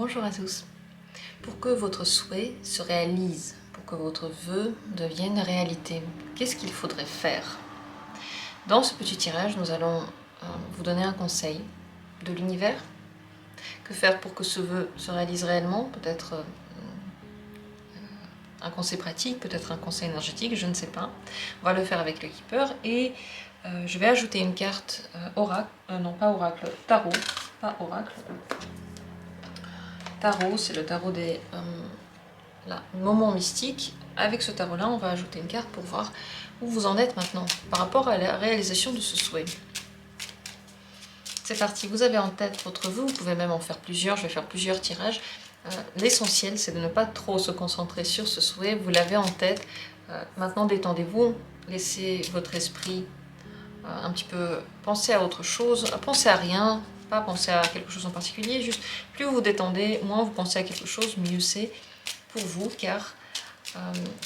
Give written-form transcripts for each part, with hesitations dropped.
Bonjour à tous. Pour que votre souhait se réalise, pour que votre vœu devienne réalité, qu'est-ce qu'il faudrait faire? Dans ce petit tirage, nous allons vous donner un conseil de l'univers. Que faire pour que ce vœu se réalise réellement? Peut-être un conseil pratique, peut-être un conseil énergétique, je ne sais pas. On va le faire avec le Keeper et je vais ajouter une carte oracle, non pas oracle, tarot, pas oracle. Tarot, c'est le tarot des moments mystiques. Avec ce tarot-là, on va ajouter une carte pour voir où vous en êtes maintenant par rapport à la réalisation de ce souhait. C'est parti, vous avez en tête votre vœu, vous pouvez même en faire plusieurs, je vais faire plusieurs tirages. L'essentiel, c'est de ne pas trop se concentrer sur ce souhait, vous l'avez en tête. Maintenant, détendez-vous, laissez votre esprit un petit peu penser à autre chose, penser à rien, pas penser à quelque chose en particulier, juste plus vous vous détendez, moins vous pensez à quelque chose, mieux c'est pour vous, car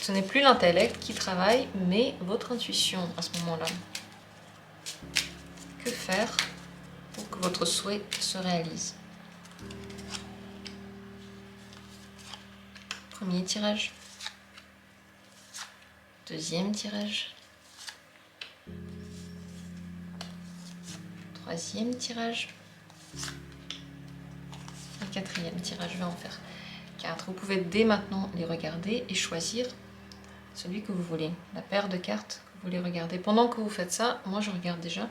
ce n'est plus l'intellect qui travaille, mais votre intuition à ce moment-là. Que faire pour que votre souhait se réalise? Premier tirage. Deuxième tirage. Troisième tirage. Et quatrième tirage, je vais en faire 4. Vous pouvez dès maintenant les regarder et choisir celui que vous voulez, la paire de cartes que vous voulez regarder. Pendant que vous faites ça, moi je regarde déjà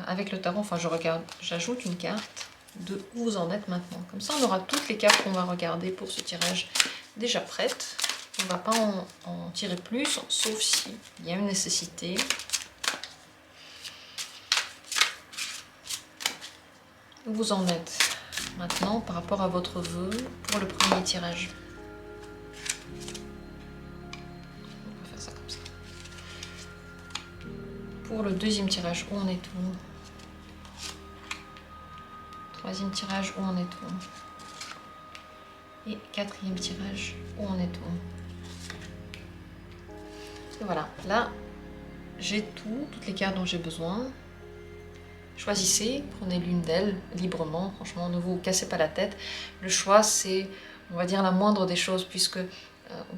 avec le tarot, enfin j'ajoute une carte de où vous en êtes maintenant. Comme ça on aura toutes les cartes qu'on va regarder pour ce tirage déjà prêtes. On ne va pas en tirer plus, sauf si il y a une nécessité. Où vous en êtes maintenant par rapport à votre vœu pour le premier tirage. On va faire ça comme ça. Pour le deuxième tirage, où en êtes-vous? Troisième tirage, où en êtes-vous? Et quatrième tirage, où en êtes-vous? Et voilà, là j'ai toutes les cartes dont j'ai besoin. Choisissez, prenez l'une d'elles librement, franchement ne vous cassez pas la tête. Le choix c'est, on va dire, la moindre des choses, puisque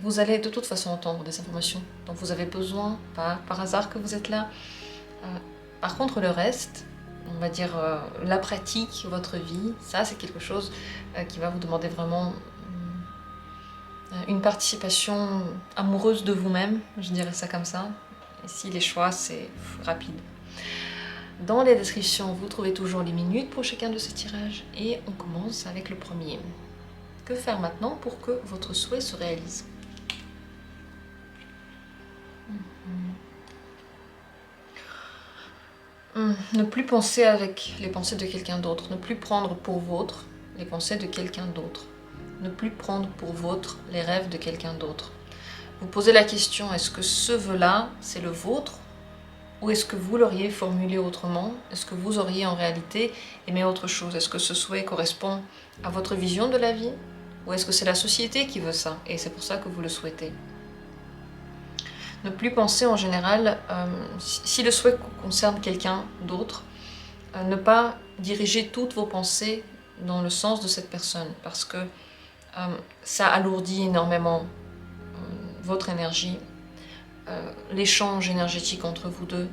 vous allez de toute façon entendre des informations dont vous avez besoin, pas par hasard que vous êtes là. Par contre le reste, on va dire la pratique, votre vie, ça c'est quelque chose qui va vous demander vraiment une participation amoureuse de vous-même, je dirais ça comme ça. Ici les choix c'est rapide. Dans les descriptions, vous trouvez toujours les minutes pour chacun de ces tirages et on commence avec le premier. Que faire maintenant pour que votre souhait se réalise? Ne plus penser avec les pensées de quelqu'un d'autre, ne plus prendre pour vôtre les pensées de quelqu'un d'autre, ne plus prendre pour vôtre les rêves de quelqu'un d'autre. Vous posez la question, est-ce que ce vœu-là, c'est le vôtre? Ou est-ce que vous l'auriez formulé autrement? Est-ce que vous auriez en réalité aimé autre chose? Est-ce que ce souhait correspond à votre vision de la vie? Ou est-ce que c'est la société qui veut ça et c'est pour ça que vous le souhaitez? Ne plus penser en général, si le souhait concerne quelqu'un d'autre, ne pas diriger toutes vos pensées dans le sens de cette personne, parce que ça alourdit énormément votre énergie, l'échange énergétique entre vous deux,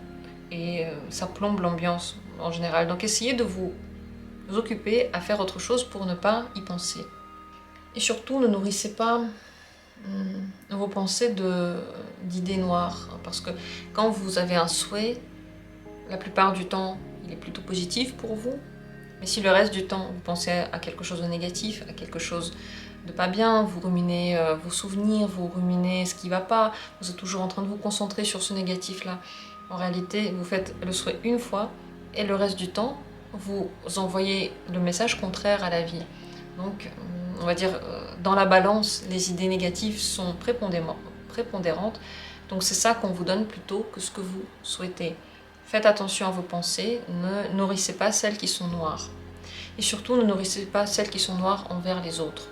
et ça plombe l'ambiance en général. Donc essayez de vous occuper à faire autre chose pour ne pas y penser. Et surtout, ne nourrissez pas vos pensées d'idées noires, parce que quand vous avez un souhait, la plupart du temps, il est plutôt positif pour vous, mais si le reste du temps, vous pensez à quelque chose de négatif, à quelque chose de pas bien, vous ruminez vos souvenirs, vous ruminez ce qui va pas, vous êtes toujours en train de vous concentrer sur ce négatif-là. En réalité, vous faites le souhait une fois, et le reste du temps, vous envoyez le message contraire à la vie. Donc, on va dire, dans la balance, les idées négatives sont prépondérantes. Donc c'est ça qu'on vous donne plutôt que ce que vous souhaitez. Faites attention à vos pensées, ne nourrissez pas celles qui sont noires. Et surtout, ne nourrissez pas celles qui sont noires envers les autres.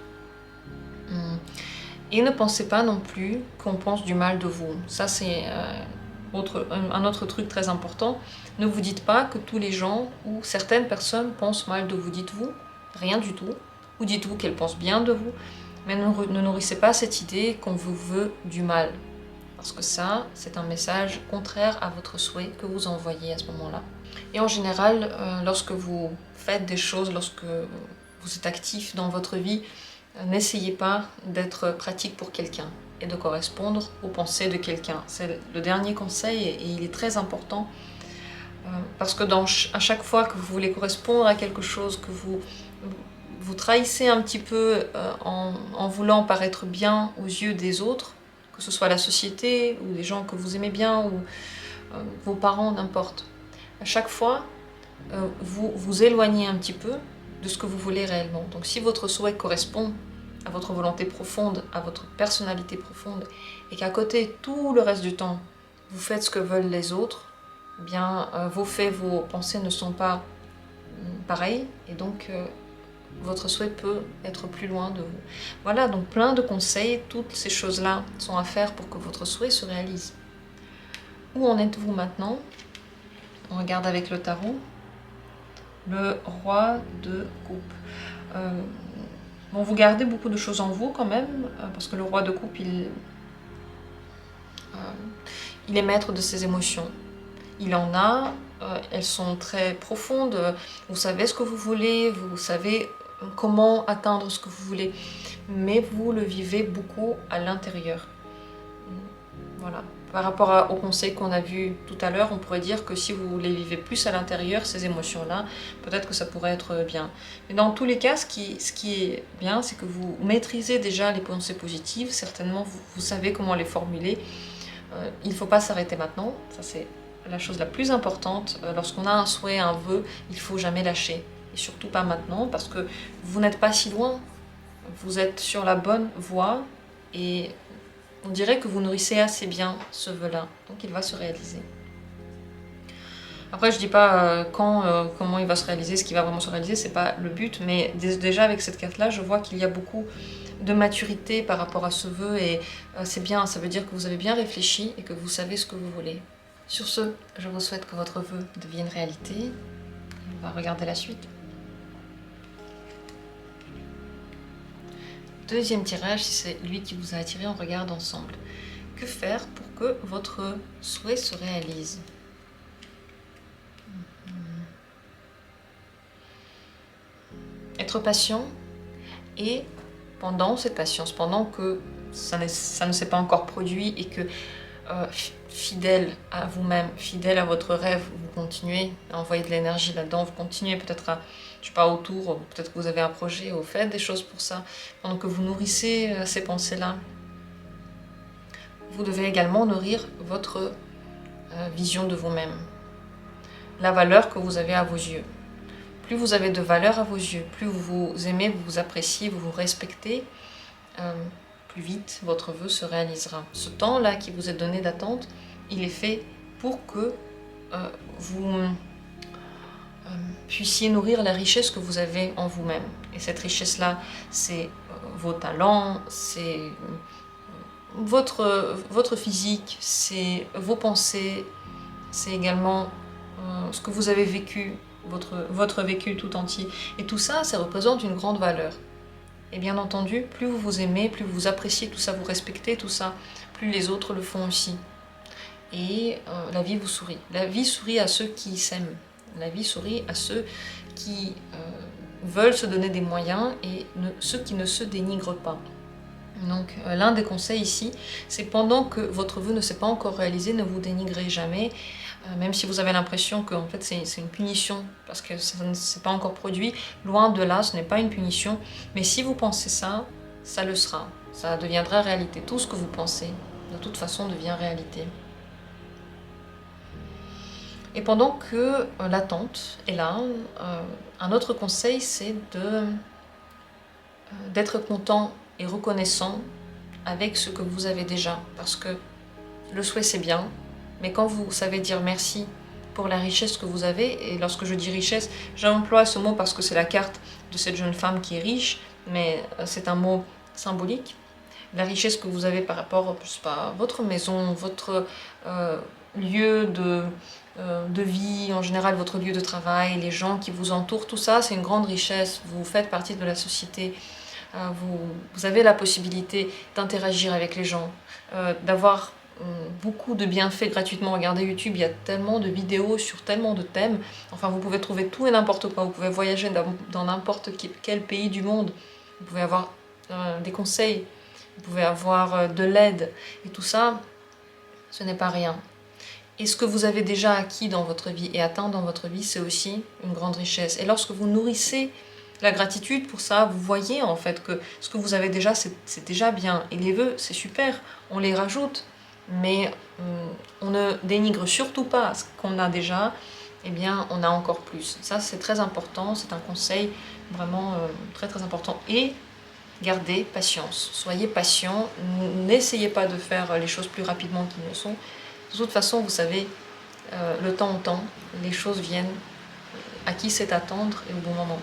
Et ne pensez pas non plus qu'on pense du mal de vous. Ça, c'est un autre truc très important. Ne vous dites pas que tous les gens ou certaines personnes pensent mal de vous. Dites-vous, rien du tout. ou dites-vous qu'elle pense bien de vous, mais ne nourrissez pas cette idée qu'on vous veut du mal. Parce que ça, c'est un message contraire à votre souhait que vous envoyez à ce moment-là. Et en général, lorsque vous faites des choses, lorsque vous êtes actif dans votre vie, n'essayez pas d'être pratique pour quelqu'un et de correspondre aux pensées de quelqu'un. C'est le dernier conseil et il est très important parce que à chaque fois que vous voulez correspondre à quelque chose, que vous trahissez un petit peu en voulant paraître bien aux yeux des autres, que ce soit la société ou des gens que vous aimez bien ou vos parents, n'importe. À chaque fois, vous vous éloignez un petit peu de ce que vous voulez réellement. Donc si votre souhait correspond à votre volonté profonde, à votre personnalité profonde, et qu'à côté, tout le reste du temps, vous faites ce que veulent les autres, eh bien vos faits, vos pensées ne sont pas pareils, et donc votre souhait peut être plus loin de vous. Voilà, donc plein de conseils, toutes ces choses-là sont à faire pour que votre souhait se réalise. Où en êtes-vous maintenant? On regarde avec le tarot. Le roi de coupe. Bon, vous gardez beaucoup de choses en vous quand même, parce que le roi de coupe, il est maître de ses émotions. Il en a, elles sont très profondes, vous savez ce que vous voulez, vous savez comment atteindre ce que vous voulez, mais vous le vivez beaucoup à l'intérieur. Voilà. Par rapport au conseil qu'on a vu tout à l'heure, on pourrait dire que si vous les vivez plus à l'intérieur, ces émotions-là, peut-être que ça pourrait être bien. Mais dans tous les cas, ce qui est bien, c'est que vous maîtrisez déjà les pensées positives, certainement vous savez comment les formuler. Il ne faut pas s'arrêter maintenant, ça c'est la chose la plus importante. Lorsqu'on a un souhait, un vœu, il ne faut jamais lâcher. Et surtout pas maintenant, parce que vous n'êtes pas si loin, vous êtes sur la bonne voie, et on dirait que vous nourrissez assez bien ce vœu-là, donc il va se réaliser. Après, je dis pas comment il va se réaliser, ce qui va vraiment se réaliser, c'est pas le but, mais déjà avec cette carte-là, je vois qu'il y a beaucoup de maturité par rapport à ce vœu, et c'est bien, ça veut dire que vous avez bien réfléchi et que vous savez ce que vous voulez. Sur ce, je vous souhaite que votre vœu devienne réalité. On va regarder la suite. Deuxième tirage, si c'est lui qui vous a attiré, on regarde ensemble. Que faire pour que votre souhait se réalise? Être patient, et pendant cette patience, pendant que ça ne s'est pas encore produit et que fidèle à vous-même, fidèle à votre rêve, vous continuez à envoyer de l'énergie là-dedans, vous continuez peut-être à, je sais pas, autour, peut-être que vous avez un projet, vous faites des choses pour ça, pendant que vous nourrissez ces pensées-là. Vous devez également nourrir votre vision de vous-même, la valeur que vous avez à vos yeux. Plus vous avez de valeur à vos yeux, plus vous vous aimez, vous vous appréciez, vous vous respectez, plus vite votre vœu se réalisera. Ce temps-là qui vous est donné d'attente, il est fait pour que vous puissiez nourrir la richesse que vous avez en vous-même. Et cette richesse-là, c'est vos talents, c'est votre physique, c'est vos pensées, c'est également ce que vous avez vécu, votre vécu tout entier. Et tout ça, ça représente une grande valeur. Et bien entendu, plus vous vous aimez, plus vous appréciez tout ça, vous respectez tout ça, plus les autres le font aussi. Et la vie vous sourit. La vie sourit à ceux qui s'aiment. La vie sourit à ceux qui veulent se donner des moyens et ceux qui ne se dénigrent pas. Donc l'un des conseils ici, c'est pendant que votre vœu ne s'est pas encore réalisé, ne vous dénigrez jamais, même si vous avez l'impression que en fait, c'est une punition parce que ça ne s'est pas encore produit. Loin de là, ce n'est pas une punition, mais si vous pensez ça, ça le sera, ça deviendra réalité. Tout ce que vous pensez, de toute façon, devient réalité. Et pendant que l'attente est là, un autre conseil, c'est d'être content et reconnaissant avec ce que vous avez déjà, parce que le souhait c'est bien, mais quand vous savez dire merci pour la richesse que vous avez, et lorsque je dis richesse, j'emploie ce mot parce que c'est la carte de cette jeune femme qui est riche, mais c'est un mot symbolique, la richesse que vous avez par rapport, je sais pas, votre maison, votre lieu de vie, en général votre lieu de travail, les gens qui vous entourent, tout ça c'est une grande richesse, vous faites partie de la société, vous avez la possibilité d'interagir avec les gens, d'avoir beaucoup de bienfaits gratuitement. Regardez YouTube, il y a tellement de vidéos sur tellement de thèmes, enfin vous pouvez trouver tout et n'importe quoi, vous pouvez voyager dans n'importe quel pays du monde, vous pouvez avoir des conseils, vous pouvez avoir de l'aide, et tout ça, ce n'est pas rien. Et ce que vous avez déjà acquis dans votre vie et atteint dans votre vie, c'est aussi une grande richesse. Et lorsque vous nourrissez la gratitude pour ça, vous voyez en fait que ce que vous avez déjà, c'est déjà bien. Et les vœux, c'est super, on les rajoute, mais on ne dénigre surtout pas ce qu'on a déjà, eh bien on a encore plus. Ça c'est très important, c'est un conseil vraiment très très important. Et gardez patience, soyez patient, n'essayez pas de faire les choses plus rapidement qu'ils ne sont. De toute façon, vous savez, le temps au temps, les choses viennent à qui sait attendre et au bon moment.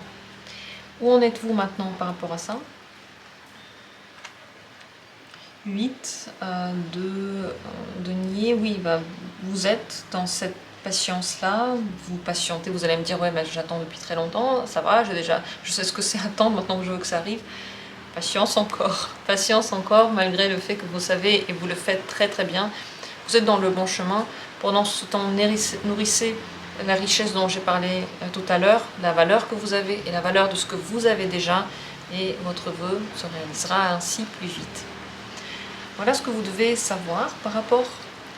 Où en êtes-vous maintenant par rapport à ça? 8 de nier, oui, vous êtes dans cette patience-là, vous patientez, vous allez me dire, ouais, mais j'attends depuis très longtemps, ça va, je sais ce que c'est attendre, maintenant que je veux que ça arrive. Patience encore, malgré le fait que vous savez et vous le faites très très bien. Vous êtes dans le bon chemin. Pendant ce temps, nourrissez la richesse dont j'ai parlé tout à l'heure, la valeur que vous avez et la valeur de ce que vous avez déjà, et votre vœu se réalisera ainsi plus vite. Voilà ce que vous devez savoir par rapport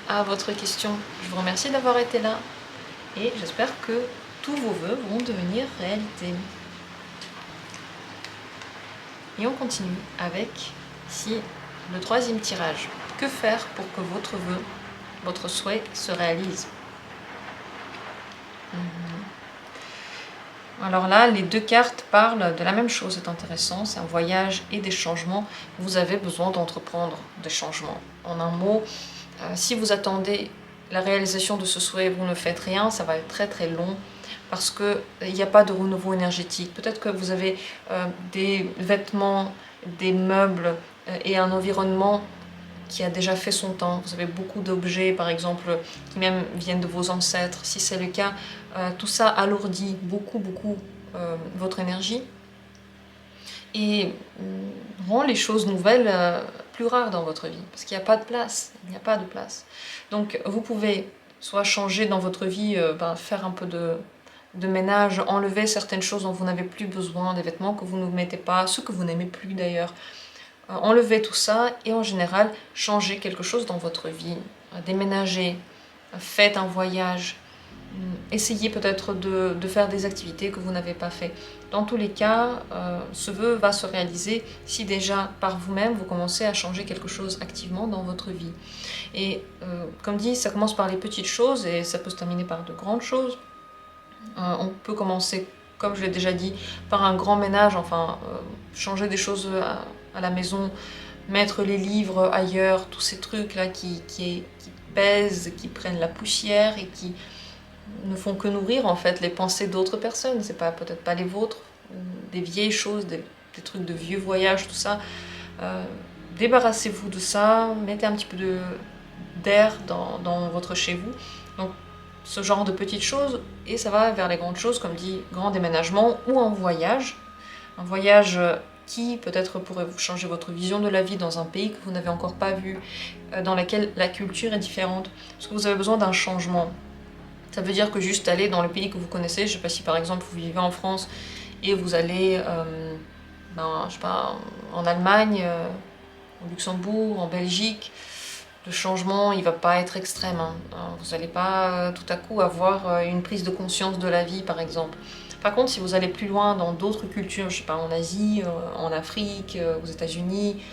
à votre question. Je vous remercie d'avoir été là et j'espère que tous vos vœux vont devenir réalité. Et on continue avec ici le troisième tirage. Que faire pour que votre vœu, votre souhait se réalise? Alors là, les deux cartes parlent de la même chose, c'est intéressant, c'est un voyage et des changements. Vous avez besoin d'entreprendre des changements. En un mot, si vous attendez la réalisation de ce souhait, vous ne faites rien, ça va être très très long parce qu'il n'y a pas de renouveau énergétique. Peut-être que vous avez des vêtements, des meubles et un environnement qui a déjà fait son temps. Vous avez beaucoup d'objets, par exemple, qui même viennent de vos ancêtres. Si c'est le cas, tout ça alourdit beaucoup votre énergie et rend les choses nouvelles plus rares dans votre vie, parce qu'il n'y a pas de place. Il n'y a pas de place. Donc vous pouvez soit changer dans votre vie, faire un peu de ménage, enlever certaines choses dont vous n'avez plus besoin, des vêtements que vous ne mettez pas, ceux que vous n'aimez plus d'ailleurs. Enlevez tout ça et en général, changez quelque chose dans votre vie. Déménagez, faites un voyage, essayez peut-être de faire des activités que vous n'avez pas fait. Dans tous les cas, ce vœu va se réaliser si déjà par vous-même vous commencez à changer quelque chose activement dans votre vie. Et comme dit, ça commence par les petites choses et ça peut se terminer par de grandes choses. On peut commencer, comme je l'ai déjà dit, par un grand ménage, enfin changer des choses à la maison, mettre les livres ailleurs, tous ces trucs là qui pèsent, qui prennent la poussière et qui ne font que nourrir en fait les pensées d'autres personnes. C'est pas peut-être pas les vôtres, des vieilles choses, des trucs de vieux voyages, tout ça. Débarrassez-vous de ça, mettez un petit peu d'air dans votre chez vous. Donc ce genre de petites choses, et ça va vers les grandes choses, comme dit, grand déménagement ou un voyage qui peut-être pourrait vous changer votre vision de la vie dans un pays que vous n'avez encore pas vu, dans lequel la culture est différente, parce que vous avez besoin d'un changement. Ça veut dire que juste aller dans le pays que vous connaissez, je ne sais pas si par exemple vous vivez en France et vous allez, je sais pas, en Allemagne, au Luxembourg, en Belgique, le changement il va pas être extrême. Vous n'allez pas tout à coup avoir une prise de conscience de la vie par exemple. Par contre, si vous allez plus loin dans d'autres cultures, je sais pas, en Asie, en Afrique, aux États-Unis,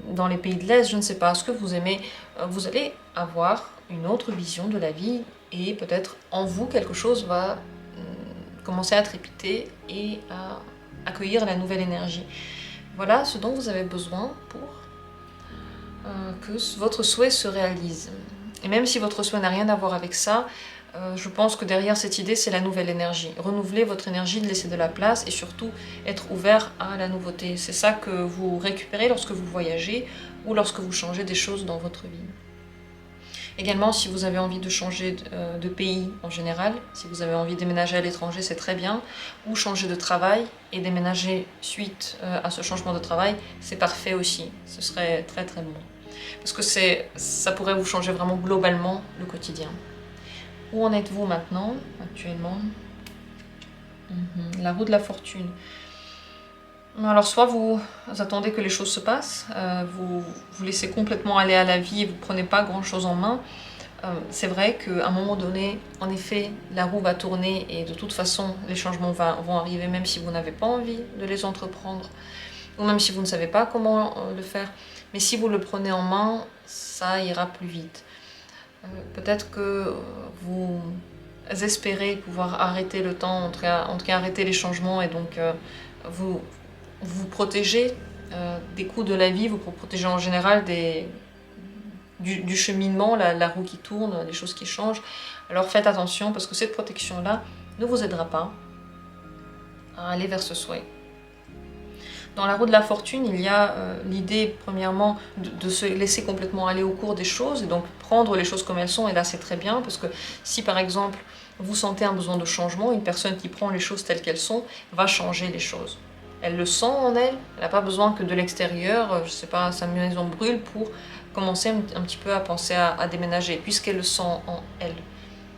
dans les pays de l'Est, je ne sais pas, ce que vous aimez, vous allez avoir une autre vision de la vie et peut-être en vous quelque chose va commencer à trépiter et à accueillir la nouvelle énergie. Voilà ce dont vous avez besoin pour que votre souhait se réalise. Et même si votre souhait n'a rien à voir avec ça, je pense que derrière cette idée, c'est la nouvelle énergie. Renouveler votre énergie, de laisser de la place et surtout être ouvert à la nouveauté. C'est ça que vous récupérez lorsque vous voyagez ou lorsque vous changez des choses dans votre vie. Également, si vous avez envie de changer de pays en général, si vous avez envie de déménager à l'étranger, c'est très bien, ou changer de travail et déménager suite à ce changement de travail, c'est parfait aussi, ce serait très très bon. Parce que ça pourrait vous changer vraiment globalement le quotidien. Où en êtes-vous maintenant, actuellement? La roue de la fortune. Alors soit vous attendez que les choses se passent, vous vous laissez complètement aller à la vie et vous ne prenez pas grand chose en main. C'est vrai qu'à un moment donné, en effet, la roue va tourner et de toute façon, les changements vont arriver même si vous n'avez pas envie de les entreprendre ou même si vous ne savez pas comment le faire. Mais si vous le prenez en main, ça ira plus vite. Peut-être que vous espérez pouvoir arrêter le temps, en tout cas arrêter les changements et donc vous protéger des coups de la vie, vous protégez en général du cheminement, la roue qui tourne, les choses qui changent. Alors faites attention parce que cette protection-là ne vous aidera pas à aller vers ce souhait. Dans la roue de la fortune, il y a l'idée, premièrement, de se laisser complètement aller au cours des choses et donc prendre les choses comme elles sont. Et là, c'est très bien parce que si, par exemple, vous sentez un besoin de changement, une personne qui prend les choses telles qu'elles sont va changer les choses. Elle le sent en elle, elle n'a pas besoin que de l'extérieur, je sais pas, sa maison brûle pour commencer un petit peu à penser à déménager, puisqu'elle le sent en elle.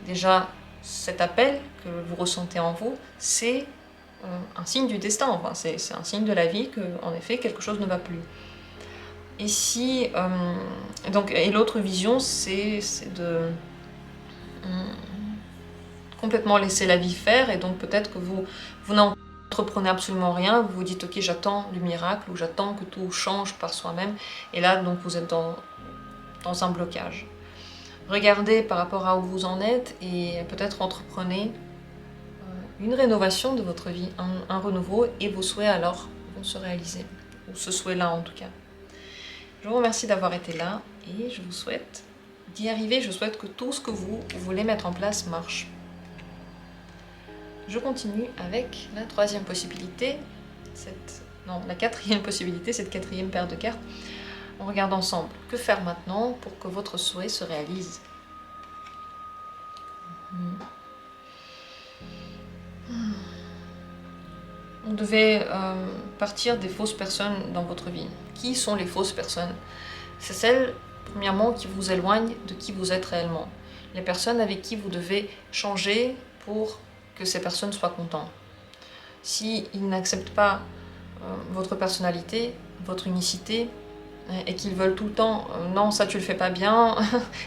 Déjà, cet appel que vous ressentez en vous, c'est un signe du destin, enfin, c'est un signe de la vie qu'en effet, quelque chose ne va plus. Et si, et l'autre vision, c'est de complètement laisser la vie faire, et donc peut-être que vous n'entreprenez absolument rien, vous vous dites ok, j'attends le miracle, ou j'attends que tout change par soi-même, et là donc vous êtes dans un blocage. Regardez par rapport à où vous en êtes, et peut-être entreprenez une rénovation de votre vie, un renouveau, et vos souhaits alors vont se réaliser, ou ce souhait-là en tout cas. Je vous remercie d'avoir été là, et je vous souhaite d'y arriver, je souhaite que tout ce que vous voulez mettre en place marche. Je continue avec la troisième possibilité, la quatrième possibilité, cette quatrième paire de cartes. On regarde ensemble. Que faire maintenant pour que votre souhait se réalise? Vous devez partir des fausses personnes dans votre vie. Qui sont les fausses personnes? C'est celles, premièrement, qui vous éloignent de qui vous êtes réellement. Les personnes avec qui vous devez changer pour que ces personnes soient contents. S'ils n'acceptent pas votre personnalité, votre unicité, et qu'ils veulent tout le temps non, ça tu le fais pas bien,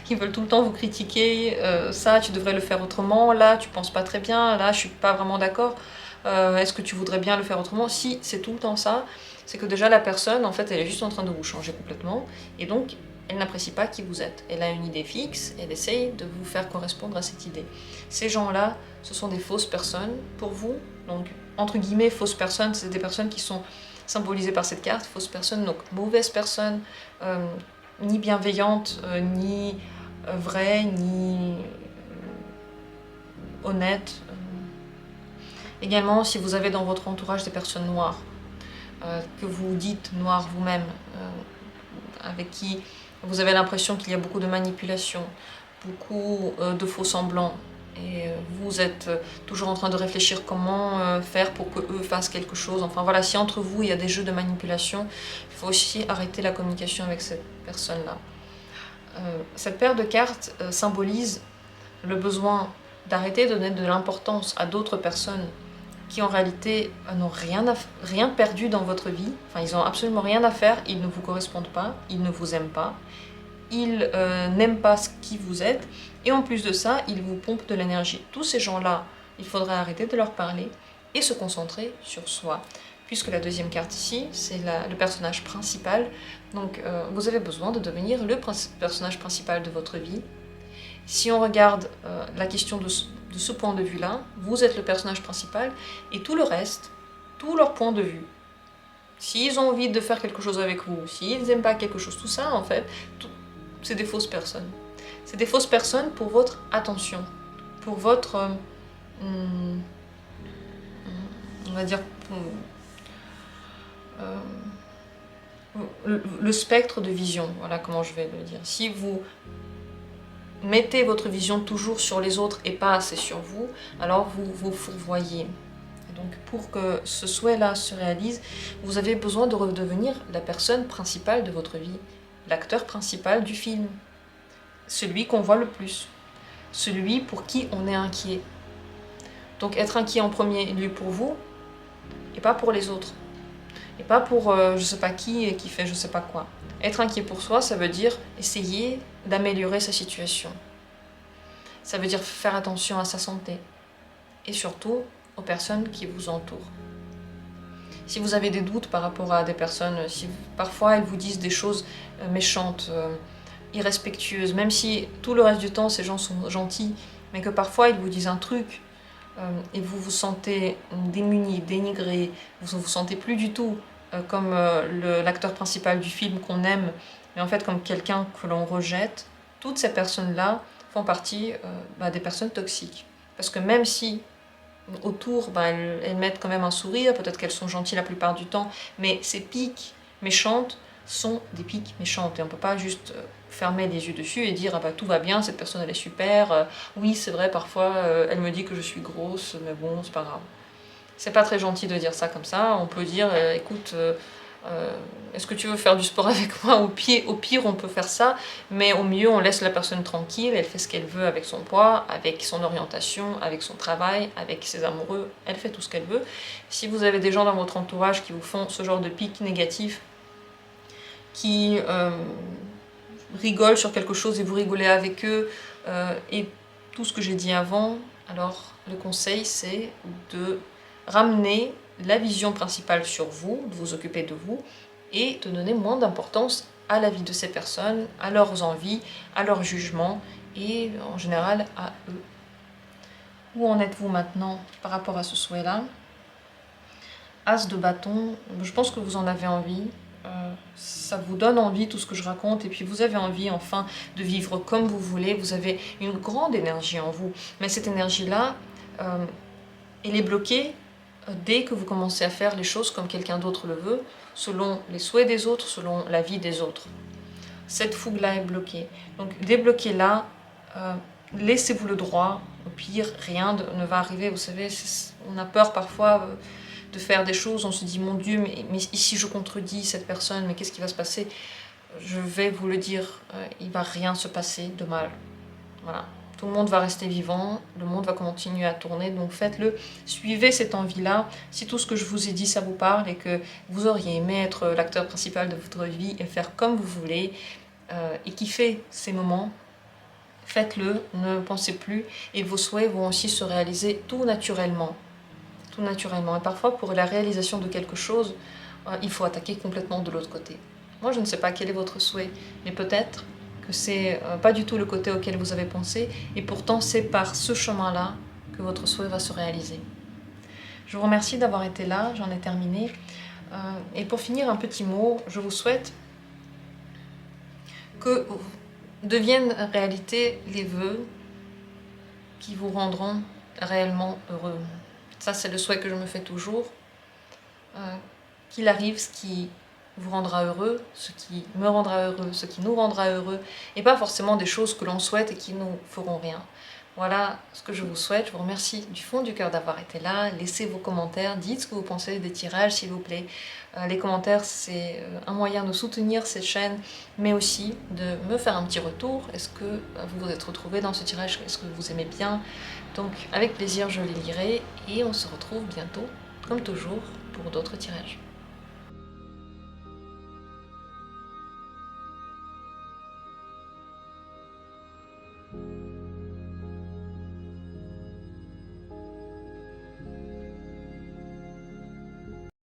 ils veulent tout le temps vous critiquer, ça tu devrais le faire autrement, là tu penses pas très bien, là je suis pas vraiment d'accord, est-ce que tu voudrais bien le faire autrement? Si c'est tout le temps ça, c'est que déjà la personne en fait elle est juste en train de vous changer complètement, et donc elle n'apprécie pas qui vous êtes. Elle a une idée fixe, elle essaye de vous faire correspondre à cette idée. Ces gens-là, ce sont des fausses personnes pour vous. Donc, entre guillemets, fausses personnes, c'est des personnes qui sont symbolisées par cette carte. Fausses personnes, donc mauvaises personnes, ni bienveillantes, ni vraies, ni honnêtes. Également, si vous avez dans votre entourage des personnes noires, que vous dites noires vous-même, avec qui vous avez l'impression qu'il y a beaucoup de manipulation, beaucoup de faux semblants, et vous êtes toujours en train de réfléchir comment faire pour que eux fassent quelque chose. Enfin voilà, si entre vous il y a des jeux de manipulation, il faut aussi arrêter la communication avec cette personne-là. Cette paire de cartes symbolise le besoin d'arrêter de donner de l'importance à d'autres personnes qui en réalité n'ont rien perdu dans votre vie, enfin ils n'ont absolument rien à faire, ils ne vous correspondent pas, ils ne vous aiment pas, ils n'aiment pas ce qui vous êtes, et en plus de ça, ils vous pompent de l'énergie. Tous ces gens-là, il faudrait arrêter de leur parler et se concentrer sur soi. Puisque la deuxième carte ici, c'est le personnage principal, donc vous avez besoin de devenir le personnage principal de votre vie. Si on regarde la question de ce point de vue-là, vous êtes le personnage principal, et tout le reste, tout leur point de vue, s'ils ont envie de faire quelque chose avec vous, s'ils n'aiment pas quelque chose, tout ça, en fait, c'est des fausses personnes. C'est des fausses personnes pour votre attention, pour votre, on va dire, le spectre de vision, voilà comment je vais le dire. Si vous mettez votre vision toujours sur les autres et pas assez sur vous, alors vous vous fourvoyez. Donc pour que ce souhait-là se réalise, vous avez besoin de redevenir la personne principale de votre vie, l'acteur principal du film, celui qu'on voit le plus, celui pour qui on est inquiet. Donc être inquiet en premier lieu pour vous, et pas pour les autres. Et pas pour je sais pas qui et qui fait je sais pas quoi. Être inquiet pour soi, ça veut dire essayer d'améliorer sa situation. Ça veut dire faire attention à sa santé. Et surtout, aux personnes qui vous entourent. Si vous avez des doutes par rapport à des personnes, si parfois elles vous disent des choses méchantes, irrespectueuses, même si tout le reste du temps ces gens sont gentils, mais que parfois ils vous disent un truc et vous vous sentez démuni, dénigré, vous ne vous sentez plus du tout comme l'acteur principal du film qu'on aime, mais en fait comme quelqu'un que l'on rejette, toutes ces personnes-là font partie des personnes toxiques. Parce que même si autour, elles mettent quand même un sourire, peut-être qu'elles sont gentilles la plupart du temps, mais ces piques méchantes sont des piques méchantes. Et on ne peut pas juste fermer les yeux dessus et dire « ah bah tout va bien, cette personne elle est super, oui c'est vrai parfois elle me dit que je suis grosse, mais bon c'est pas grave ». C'est pas très gentil de dire ça comme ça, on peut dire « écoute, est-ce que tu veux faire du sport avec moi ?» Au pire on peut faire ça, mais au mieux on laisse la personne tranquille, elle fait ce qu'elle veut avec son poids, avec son orientation, avec son travail, avec ses amoureux, elle fait tout ce qu'elle veut. Si vous avez des gens dans votre entourage qui vous font ce genre de pics négatifs, qui rigolent sur quelque chose et vous rigolez avec eux, et tout ce que j'ai dit avant, alors le conseil c'est de ramener la vision principale sur vous, de vous occuper de vous, et de donner moins d'importance à la vie de ces personnes, à leurs envies, à leurs jugements, et en général à eux. Où en êtes-vous maintenant par rapport à ce souhait-là? As de bâton, je pense que vous en avez envie, ça vous donne envie tout ce que je raconte, et puis vous avez envie enfin de vivre comme vous voulez, vous avez une grande énergie en vous, mais cette énergie-là, elle est bloquée dès que vous commencez à faire les choses comme quelqu'un d'autre le veut, selon les souhaits des autres, selon la vie des autres. Cette fougue-là est bloquée. Donc débloquez-la, laissez-vous le droit, au pire, rien ne va arriver. Vous savez, on a peur parfois de faire des choses, on se dit, mon Dieu, mais si je contredis cette personne, mais qu'est-ce qui va se passer? Je vais vous le dire, il ne va rien se passer de mal. Voilà. Tout le monde va rester vivant, le monde va continuer à tourner, donc faites-le, suivez cette envie-là. Si tout ce que je vous ai dit, ça vous parle et que vous auriez aimé être l'acteur principal de votre vie et faire comme vous voulez, et kiffer ces moments, faites-le, ne pensez plus, et vos souhaits vont aussi se réaliser tout naturellement. Tout naturellement. Et parfois, pour la réalisation de quelque chose, il faut attaquer complètement de l'autre côté. Moi, je ne sais pas quel est votre souhait, mais peut-être que c'est pas du tout le côté auquel vous avez pensé, et pourtant c'est par ce chemin-là que votre souhait va se réaliser. Je vous remercie d'avoir été là, j'en ai terminé. Et pour finir, un petit mot, je vous souhaite que deviennent réalité les vœux qui vous rendront réellement heureux. Ça, c'est le souhait que je me fais toujours. Qu'il arrive ce qui vous rendra heureux, ce qui me rendra heureux, ce qui nous rendra heureux, et pas forcément des choses que l'on souhaite et qui ne nous feront rien. Voilà ce que je vous souhaite. Je vous remercie du fond du cœur d'avoir été là. Laissez vos commentaires, dites ce que vous pensez des tirages, s'il vous plaît. Les commentaires, c'est un moyen de soutenir cette chaîne, mais aussi de me faire un petit retour. Est-ce que vous vous êtes retrouvés dans ce tirage? Est-ce que vous aimez bien? Donc, avec plaisir, je les lirai, et on se retrouve bientôt, comme toujours, pour d'autres tirages.